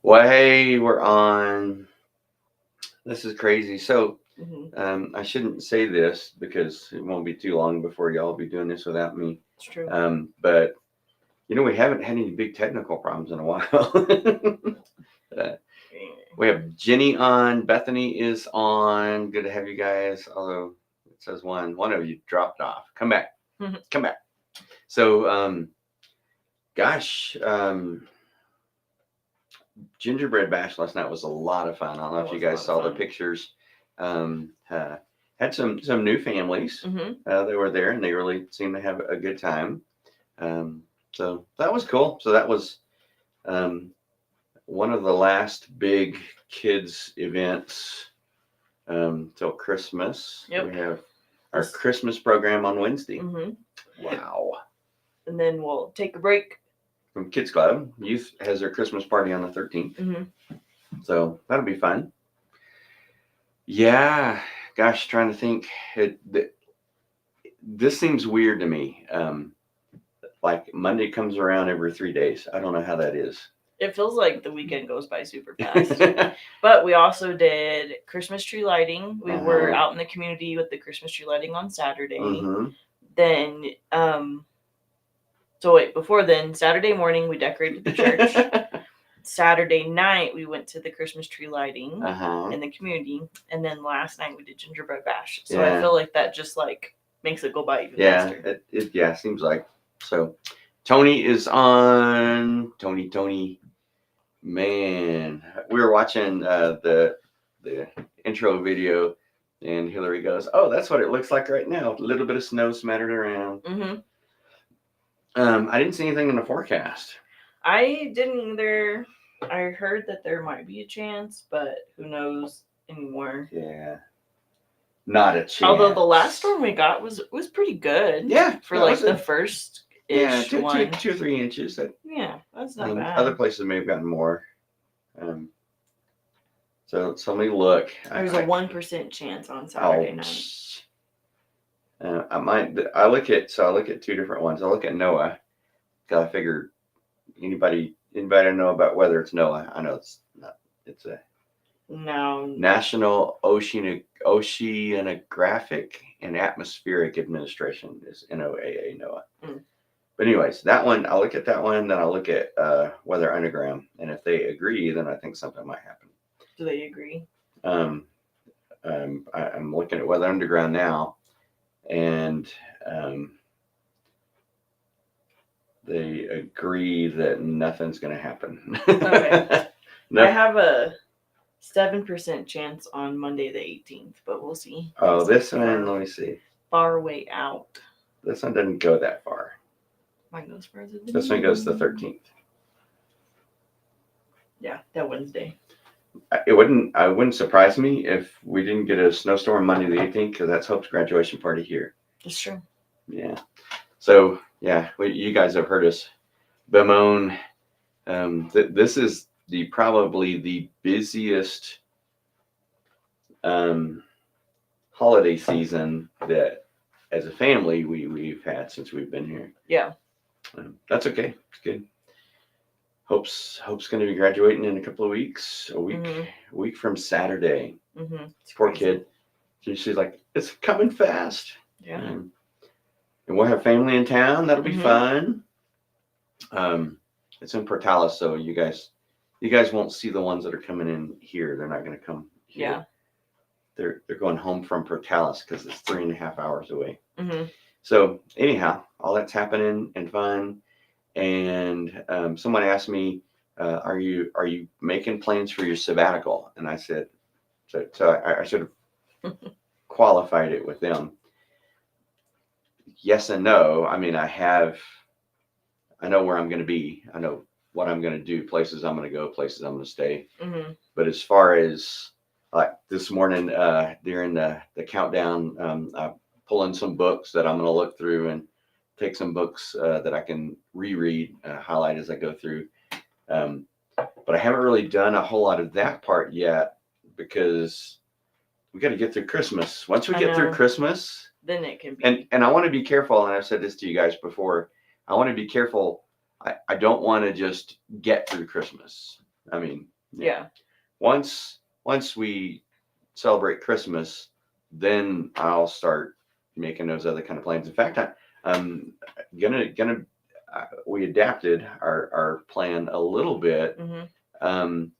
Well, hey, we're on. This is crazy. So, Mm-hmm. I shouldn't say this because it won't be too long before y'all be doing this without me. It's true. But we haven't had any big technical problems in a while. We have Jenny on. Bethany is on. Good to have you guys. Although it says one of you dropped off. Come back. Come back. So, gosh, gingerbread bash last night was a lot of fun. I don't know if you guys saw the pictures. Had some new families. They were there and they really seemed to have a good time. So that was cool. So that was one of the last big kids events till Christmas. Yep. We have our Christmas program on Wednesday. Wow. And then we'll take a break. From Kids Club. Youth has their Christmas party on the 13th. So that'll be fun. Yeah. Gosh, trying to think. This seems weird to me. Like Monday comes around every 3 days. I don't know how that is. It feels like the weekend goes by super fast. But we also did Christmas tree lighting. We were out in the community with the Christmas tree lighting on Saturday. Then, before then, Saturday morning we decorated the church. Saturday night we went to the Christmas tree lighting in the community, and then last night we did gingerbread bash. So I feel like that just makes it go by even faster. It seems like. So Tony is on. Tony. Man, we were watching the intro video, and Hillary goes, "Oh, that's what it looks like right now. A little bit of snow smattered around." I didn't see anything in the forecast. I didn't either. I heard that there might be a chance, but who knows anymore. Yeah. Not a chance. Although the last storm we got was pretty good. Yeah. For the first ish one. 2 or 3 inches. That's not bad. Other places may have gotten more. So let me look. There's a 1% chance on Saturday night. I look at 2 different ones. I look at NOAA because I figured anybody know about weather, it's NOAA. I know it's not. It's a National Oceanographic and Atmospheric Administration is NOAA. But anyways, that one, I'll look at that one, then I'll look at Weather Underground, and if they agree, then I think something might happen. Do they agree? I'm looking at Weather Underground now, and they agree that nothing's going to happen. Okay. Nope. I have a 7% chance on Monday the 18th, but we'll see. Oh, this one, let me see. Far way out. This one doesn't go that far. Mine goes further than this one goes to the 13th. Yeah, that Wednesday. It wouldn't surprise me if we didn't get a snowstorm Monday the 18th, because that's Hope's graduation party here. That's true. Yeah. So yeah, you guys have heard us bemoan. This is probably the busiest holiday season that, as a family, we've had since we've been here. Yeah. That's okay. It's good. Hope's going to be graduating in a couple of weeks. A week from Saturday. Poor kid. She's like, it's coming fast. Yeah. And we'll have family in town. That'll be fun. It's in Portales, so you guys won't see the ones that are coming in here. They're not going to come here. Yeah. They're going home from Portales because it's 3.5 hours away. So anyhow, all that's happening and fun. And someone asked me, "Are you making plans for your sabbatical?" And I said, so I should have qualified it with them. Yes and no. I mean, I know where I'm going to be. I know what I'm going to do, places I'm going to go, places I'm going to stay. But as far as like this morning during the countdown, I pull in some books that I'm going to look through and take some books that I can reread, highlight as I go through. But I haven't really done a whole lot of that part yet because we got to get through Christmas. Once we get through Christmas, then it can be. And I want to be careful, and I've said this to you guys before. I want to be careful. I don't want to just get through Christmas. I mean, Yeah. Once we celebrate Christmas, then I'll start making those other kind of plans. In fact, I'm gonna we adapted our plan a little bit. I'm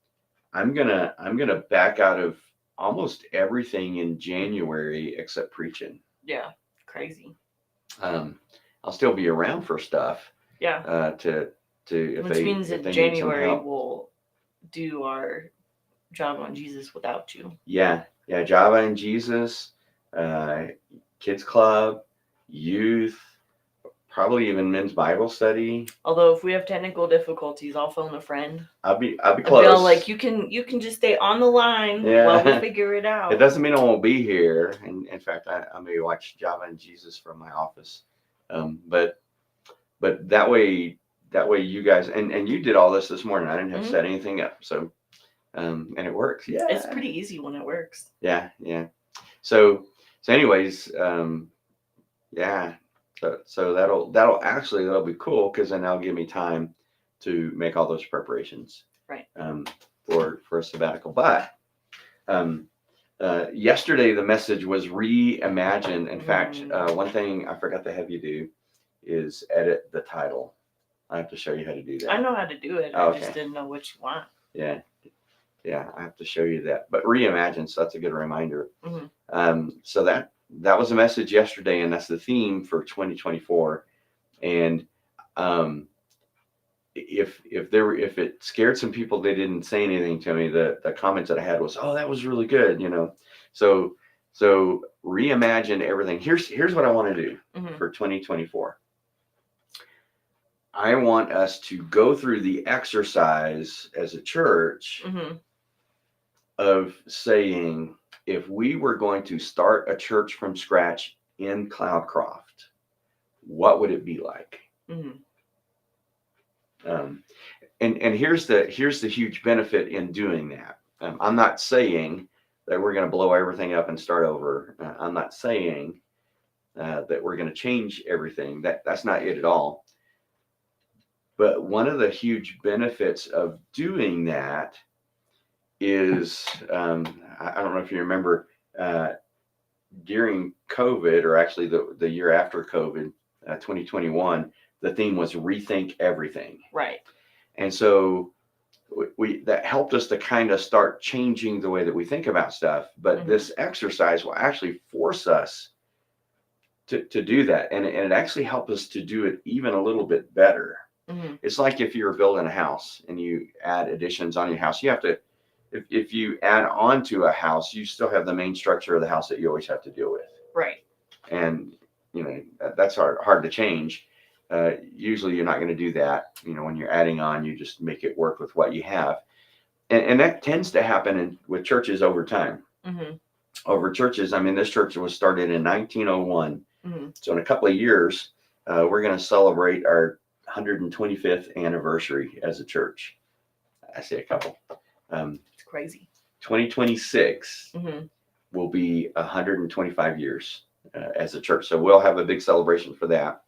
gonna back out of almost everything in January except preaching. Yeah, crazy. I'll still be around for stuff. Yeah. Which means in January we'll do our Java and Jesus without you. Yeah, Java and Jesus, kids club, youth, probably even men's Bible study. Although if we have technical difficulties, I'll phone a friend. I'll be close. I'll be like, you can just stay on the line while we figure it out. It doesn't mean I won't be here. And in fact, I may watch Java and Jesus from my office. But that way you guys and you did all this morning. I didn't have to set anything up. So and it works. Yeah. It's pretty easy when it works. Yeah. So anyways, yeah. So that'll be cool because then that'll give me time to make all those preparations. Right. For a sabbatical. But yesterday the message was reimagine. In fact, one thing I forgot to have you do is edit the title. I have to show you how to do that. I know how to do it. I just didn't know what you want. Yeah, I have to show you that. But reimagine, so that's a good reminder. So that was a message yesterday, and that's the theme for 2024. And if it scared some people, they didn't say anything to me. The comments that I had was, "Oh, that was really good," So reimagine everything. Here's what I want to do for 2024. I want us to go through the exercise as a church of saying, if we were going to start a church from scratch in Cloudcroft, what would it be like? And here's the huge benefit in doing that. I'm not saying that we're going to blow everything up and start over. I'm not saying that we're going to change everything. That's not it at all. But one of the huge benefits of doing that is, I don't know if you remember, during COVID, or actually the year after COVID, 2021, the theme was rethink everything. Right. And so that helped us to kind of start changing the way that we think about stuff. But this exercise will actually force us to do that. And it actually helped us to do it even a little bit better. It's like if you're building a house and you add additions on your house, you have to, if you add on to a house, you still have the main structure of the house that you always have to deal with. Right. And, that's hard to change. Usually you're not going to do that. When you're adding on, you just make it work with what you have. And that tends to happen with churches over time. Over churches. I mean, this church was started in 1901. So in a couple of years, we're going to celebrate our 125th anniversary as a church. I say a couple. It's crazy. 2026 will be 125 years as a church. So we'll have a big celebration for that.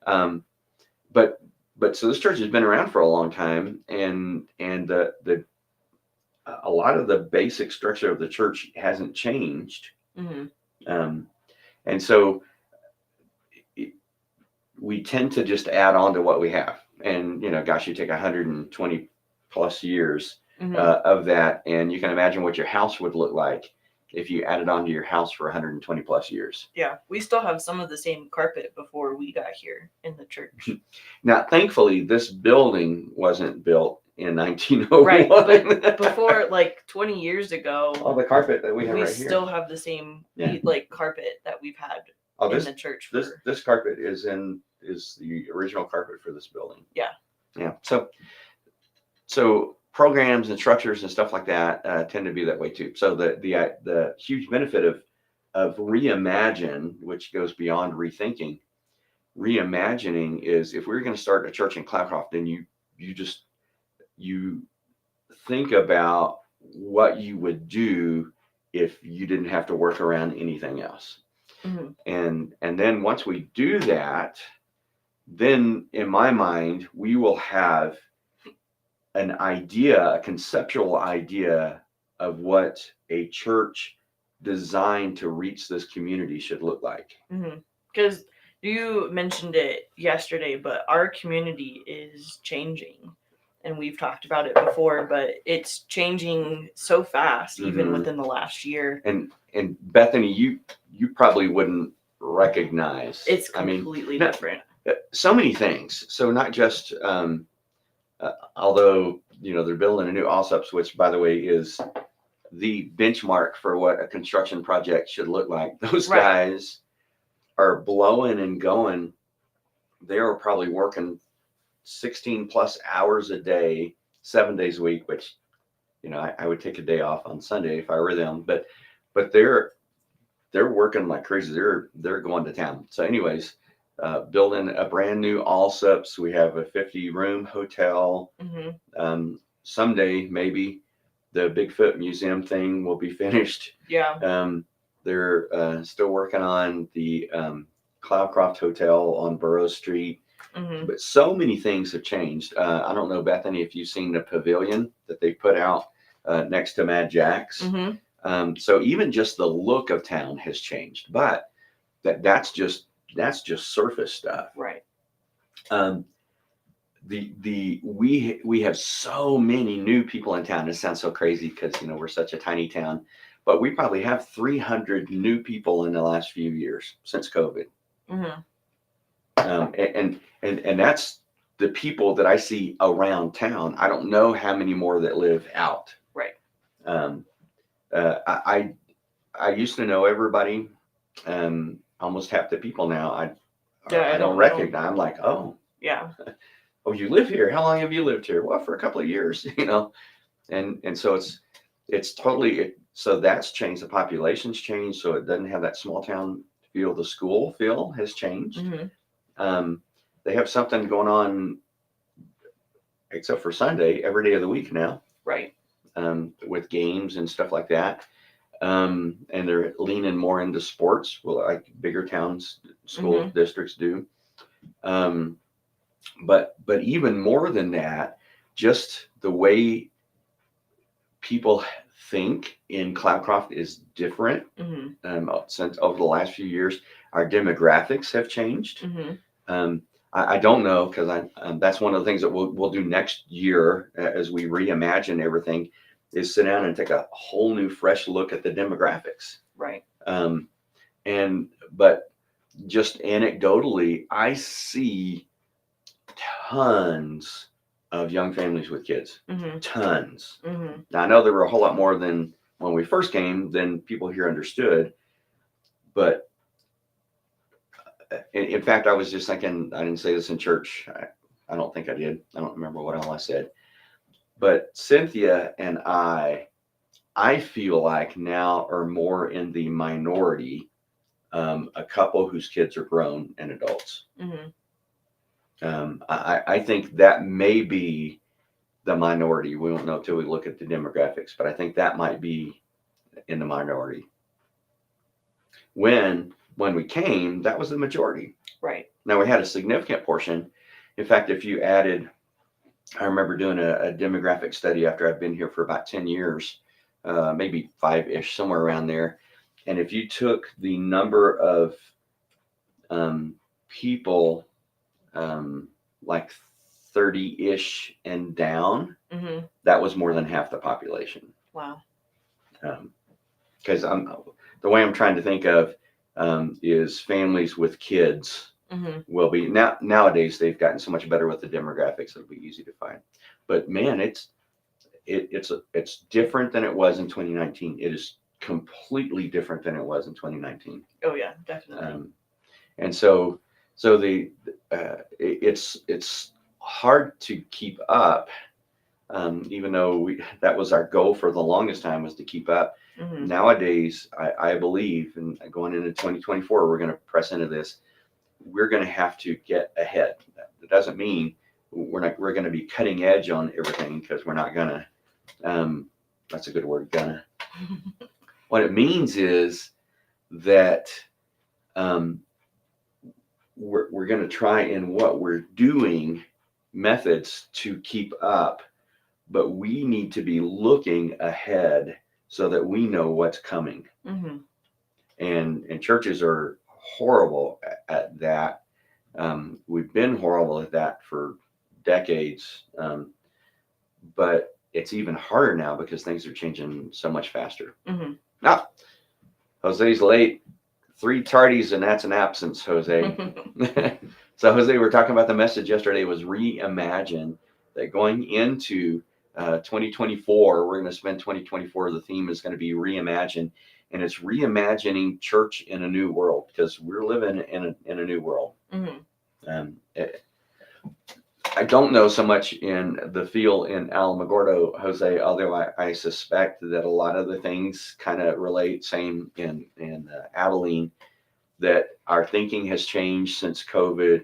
But so this church has been around for a long time, and a lot of the basic structure of the church hasn't changed. And so we tend to just add on to what we have. And, gosh, you take 120 plus years of that, and you can imagine what your house would look like if you added on to your house for 120 plus years. Yeah, we still have some of the same carpet before we got here in the church. Now, thankfully, this building wasn't built in 1901. Right, but before, like 20 years ago, all the carpet that we have we right here. still have the same carpet that we've had in the church. This carpet is the original carpet for this building. Yeah. So programs and structures and stuff like that tend to be that way too. So the huge benefit of reimagine, which goes beyond rethinking, reimagining is, if we're going to start a church in Cloudcroft, then you think about what you would do if you didn't have to work around anything else. And then once we do that, then in my mind, we will have an idea, a conceptual idea of what a church designed to reach this community should look like. Because you mentioned it yesterday, but our community is changing. And we've talked about it before, but it's changing so fast, even within the last year. And Bethany, you probably wouldn't recognize. It's completely different. So many things. So not just, although they're building a new Allsups, which by the way is the benchmark for what a construction project should look like. Those guys are blowing and going. They are probably working 16 plus hours a day, 7 days a week, which, I would take a day off on Sunday if I were them, but they're working like crazy. They're going to town. So anyways, building a brand new Allsups. We have a 50-room hotel. Someday, maybe the Bigfoot Museum thing will be finished. Yeah. They're still working on the Cloudcroft Hotel on Burroughs Street. But so many things have changed. I don't know, Bethany, if you've seen the pavilion that they put out next to Mad Jack's. So even just the look of town has changed, but that's just surface stuff. Right. We have so many new people in town. It sounds so crazy because we're such a tiny town, but we probably have 300 new people in the last few years since COVID. And that's the people that I see around town. I don't know how many more that live out. Right. I used to know everybody. Almost half the people now I don't recognize. I'm like, oh yeah. Oh, you live here? How long have you lived here? Well, for a couple of years, and so it's totally so that's changed. The population's changed, so it doesn't have that small town feel. The school feel has changed. They have something going on, except for Sunday, every day of the week now. Right. With games and stuff like that. And they're leaning more into sports, well, like bigger towns, school districts do. But even more than that, just the way people think in Cloudcroft is different. Since over the last few years, our demographics have changed. I don't know, because that's one of the things that we'll do next year as we reimagine everything, is sit down and take a whole new fresh look at the demographics. Right. But just anecdotally, I see tons of young families with kids. Tons. Now I know there were a whole lot more than when we first came than people here understood, but in fact, I was just thinking, I didn't say this in church. I don't think I did. I don't remember what all I said. But Cynthia and I feel like now are more in the minority, a couple whose kids are grown and adults. I think that may be the minority. We won't know till we look at the demographics, but I think that might be in the minority. When we came, that was the majority. Right. Now we had a significant portion. In fact, if you added, I remember doing a demographic study after I'd been here for about 10 years, maybe 5-ish, somewhere around there. And if you took the number of people like 30-ish and down, that was more than half the population. Wow. Because the way I'm trying to think of is families with kids will be nowadays they've gotten so much better with the demographics, it'll be easy to find. But man, it's different than it was in 2019. It is completely different than it was in 2019. Oh yeah, definitely. And so it's hard to keep up, even though that was our goal for the longest time, was to keep up. Nowadays, I believe, and going into 2024, we're going to press into this. We're going to have to get ahead. That doesn't mean we're going to be cutting edge on everything, because we're not gonna. That's a good word, gonna. What it means is that we're going to try in what we're doing methods to keep up but we need to be looking ahead so that we know what's coming. And churches are horrible at that. We've been horrible at that for decades, but it's even harder now because things are changing so much faster. Now, Jose's late. 3 tardies, and that's an absence, Jose. So, Jose, we were talking about the message yesterday was reimagine. That going into 2024, we're going to spend 2024. The theme is going to be reimagine, and it's reimagining church in a new world because we're living in a new world. I don't know so much in the field in Alamogordo, Jose, although I suspect that a lot of the things kind of relate. Same in Abilene, that our thinking has changed since COVID.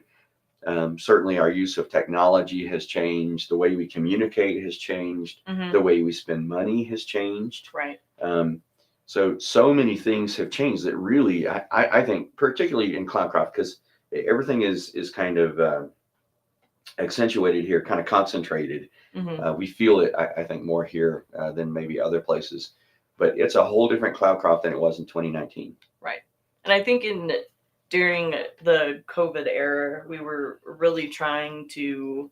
Certainly our use of technology has changed. The way we communicate has changed. The way we spend money has changed. Right. So many things have changed that really, I think, particularly in Cloudcroft, because everything is kind of accentuated here, kind of concentrated. We feel it, I think, more here than maybe other places, but it's a whole different Cloudcroft than it was in 2019. Right. And I think during the COVID era, we were really trying to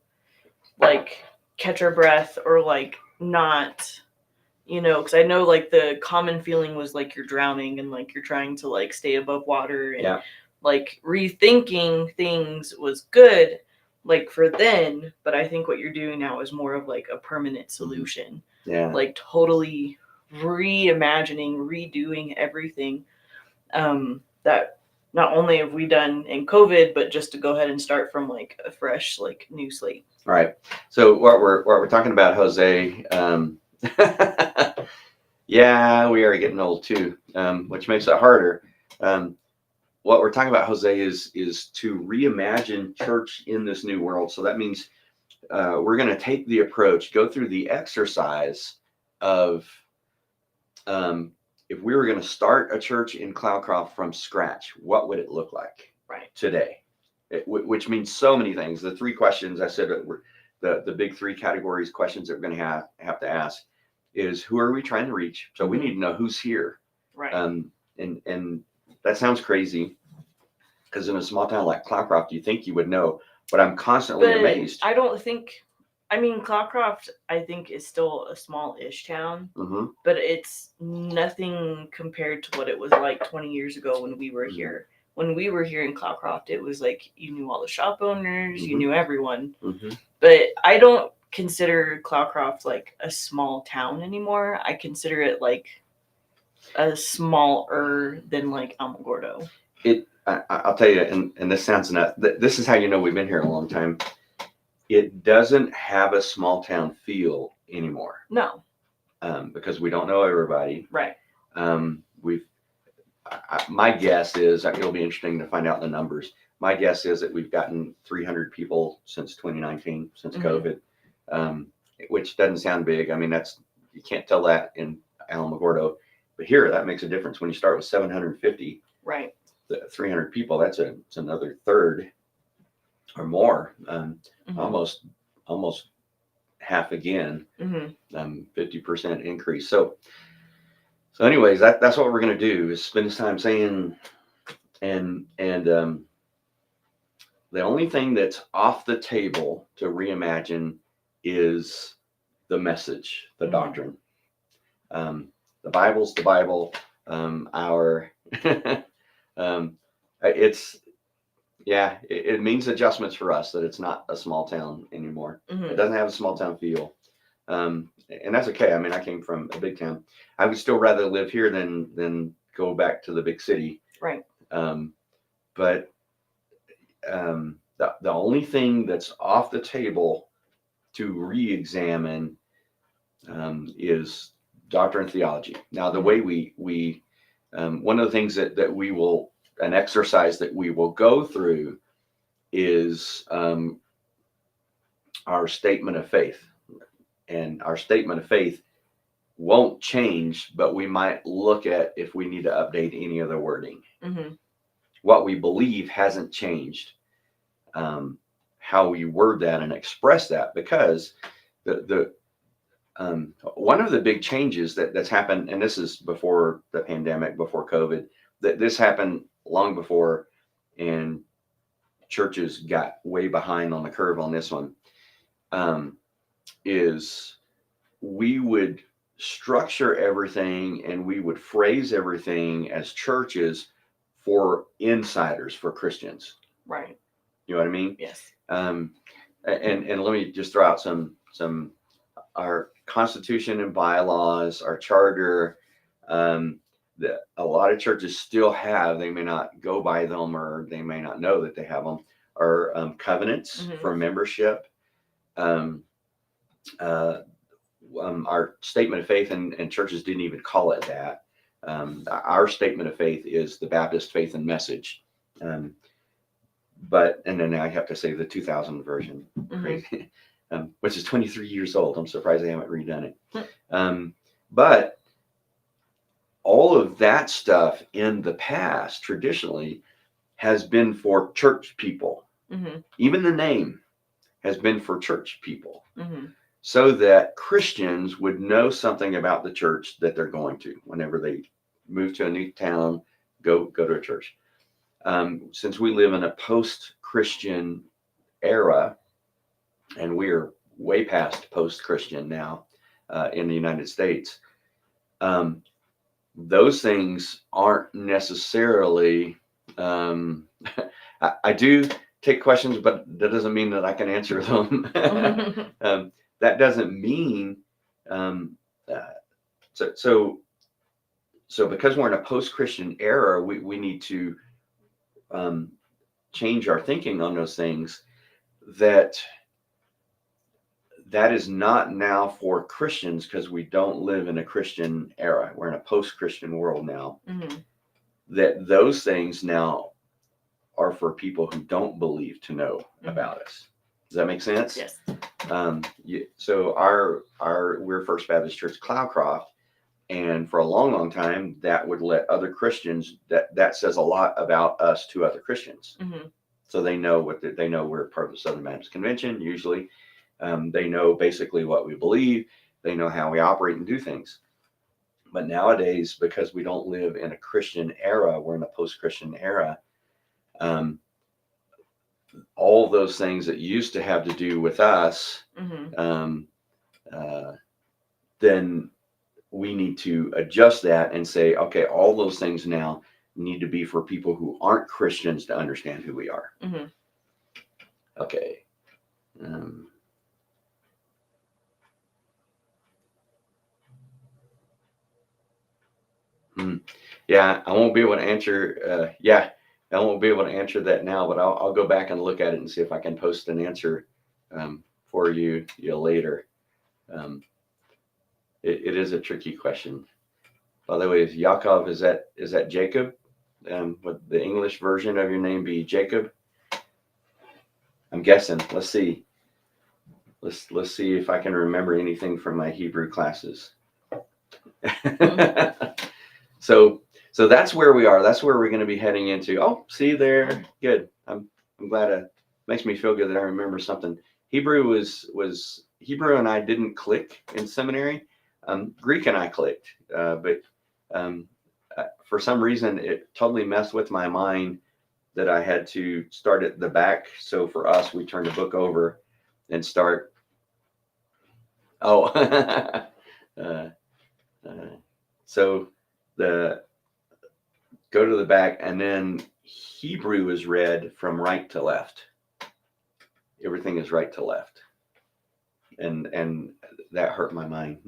like catch our breath or like not, because I know like the common feeling was like you're drowning and like you're trying to like stay above water, and like rethinking things was good like for then, but I think what you're doing now is more of like a permanent solution. Like totally reimagining, redoing everything that not only have we done in COVID, but just to go ahead and start from like a fresh, like new slate. All right. So what we're talking about, Jose, yeah, we are getting old too, which makes it harder. What we're talking about, Jose, is to reimagine church in this new world. So that means we're going to take the approach, go through the exercise of if we were going to start a church in Cloudcroft from scratch, what would it look like today? Which means so many things. The 3 questions I said were the big 3 categories questions that we're going to have to ask is, who are we trying to reach? So we need to know who's here. Right. And that sounds crazy because in a small town like Cloudcroft, you think you would know, but I'm constantly amazed. I don't think, Cloudcroft, I think, is still a small-ish town, but it's nothing compared to what it was like 20 years ago when we were here. When we were here in Cloudcroft, it was like you knew all the shop owners, you knew everyone. But I don't consider Cloudcroft like a small town anymore. I consider it like a smaller than like Alamogordo. I'll tell you, and this sounds nuts. This is how you know we've been here a long time. It doesn't have a small town feel anymore. No. Because we don't know everybody. Right. My guess is, it'll be interesting to find out the numbers. My guess is that we've gotten 300 people since 2019, since COVID, which doesn't sound big. I mean, you can't tell that in Alamogordo, but here that makes a difference. When you start with 750, right, the 300 people, it's another third or more, almost half again, 50% increase. So anyways, that's what we're going to do, is spend this time saying, and the only thing that's off the table to reimagine is the message, the doctrine. The Bible's the Bible. It means adjustments for us, that it's not a small town anymore. It doesn't have a small town feel. And that's okay. I mean, I came from a big town. I would still rather live here than go back to the big city. Right. But the only thing that's off the table to re-examine is doctrine and theology. Now, the way we one of the things that we will, an exercise that we will go through is our statement of faith. And our statement of faith won't change, but we might look at if we need to update any of the wording. What we believe hasn't changed. How we word that and express that, because the one of the big changes that's happened, and this is before the pandemic, before COVID, that this happened long before, and churches got way behind on the curve on this one, is we would structure everything and we would phrase everything as churches for insiders, for Christians. Right. You know what I mean? Yes. And let me just throw out some our Constitution and bylaws, our charter. That a lot of churches still have. They may not go by them, or they may not know that they have them. Are covenants for membership. Our statement of faith, and churches didn't even call it that. Our statement of faith is the Baptist Faith and Message. But, and then I have to say the 2000 version, crazy, which is 23 years old. I'm surprised they haven't redone it. But all of that stuff in the past, traditionally, has been for church people. Even the name has been for church people. So that Christians would know something about the church that they're going to whenever they move to a new town, go to a church. Since we live in a post-Christian era, and we are way past post-Christian now in the United States, those things aren't necessarily. I do take questions, but that doesn't mean that I can answer them. That doesn't mean so because we're in a post-Christian era, we need to change our thinking on those things. That is not now for Christians, because we don't live in a Christian era. We're in a post-Christian world now. That those things now are for people who don't believe to know about us. Does that make sense? Yes. So we're First Baptist Church Cloudcroft, and for a long time that would let other Christians, that says a lot about us to other Christians. So they know they know we're part of the Southern Baptist Convention. Usually, they know basically what we believe. They know how we operate and do things. But nowadays, because we don't live in a Christian era, we're in a post-Christian era. All those things that used to have to do with us, then we need to adjust that and say, okay, all those things now need to be for people who aren't Christians to understand who we are. Okay. Yeah, I won't be able to answer. I won't be able to answer that now, but I'll go back and look at it and see if I can post an answer for you later. It is a tricky question. By the way, is Yaakov, is that Jacob? Would the English version of your name be Jacob? I'm guessing. Let's see. Let's see if I can remember anything from my Hebrew classes. So that's where we are. That's where we're going to be heading into. Oh, see there. Good. I'm glad it makes me feel good that I remember something. Hebrew was Hebrew and I didn't click in seminary. Greek and I clicked, but for some reason it totally messed with my mind that I had to start at the back. So for us, we turned the book over and start. Oh, so go to the back, and then Hebrew is read from right to left. Everything is right to left, and that hurt my mind.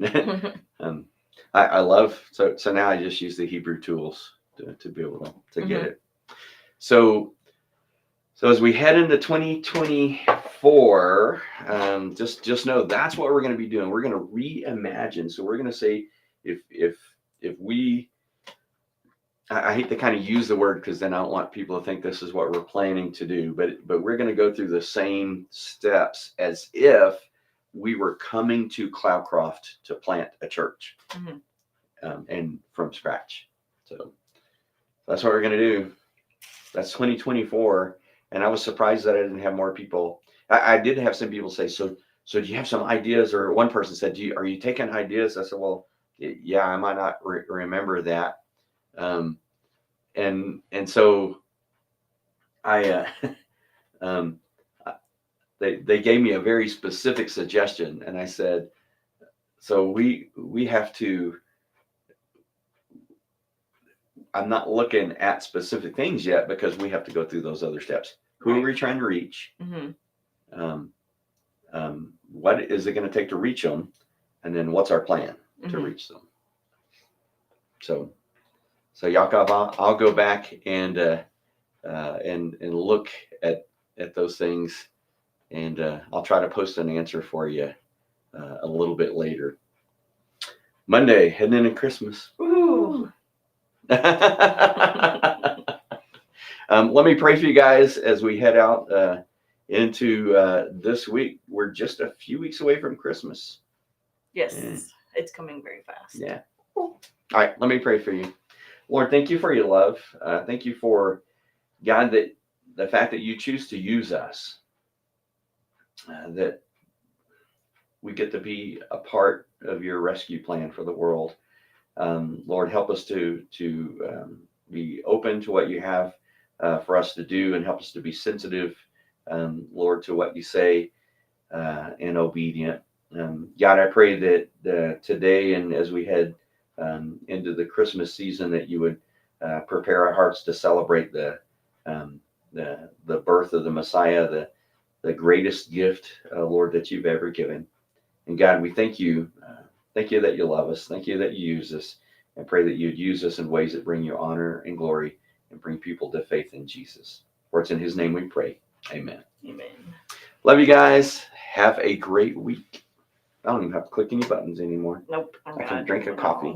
I love so now I just use the Hebrew tools to be able to get it. So as we head into 2024, just know that's what we're going to be doing. We're going to reimagine. So we're going to say if we, I hate to kind of use the word because then I don't want people to think this is what we're planning to do, but we're going to go through the same steps as if we were coming to Cloudcroft to plant a church, and from scratch. So that's what we're going to do. That's 2024. And I was surprised that I didn't have more people. I did have some people say, so so do you have some ideas? Or one person said, are you taking ideas? I said, well, yeah, I might not remember that. And so I, they gave me a very specific suggestion, and I said, so we have to, I'm not looking at specific things yet because we have to go through those other steps. Who are we trying to reach? What is it going to take to reach them? And then what's our plan to reach them? So Yaakov, I'll go back and look at those things, and I'll try to post an answer for you a little bit later. Monday, heading into Christmas. Ooh. Let me pray for you guys as we head out into this week. We're just a few weeks away from Christmas. Yes, it's coming very fast. Yeah. All right, let me pray for you. Lord, thank you for your love. Thank you for, God, that the fact that you choose to use us, that we get to be a part of your rescue plan for the world. Lord, help us to be open to what you have for us to do, and help us to be sensitive, Lord, to what you say, and obedient. God, I pray that today and as we head into the Christmas season, that you would prepare our hearts to celebrate the birth of the Messiah, the greatest gift, Lord, that you've ever given. And God, we thank you. Thank you that you love us. Thank you that you use us. And pray that you'd use us in ways that bring you honor and glory and bring people to faith in Jesus. For it's in his name we pray. Amen. Amen. Love you guys. Have a great week. I don't even have to click any buttons anymore. Nope. I can drink a coffee.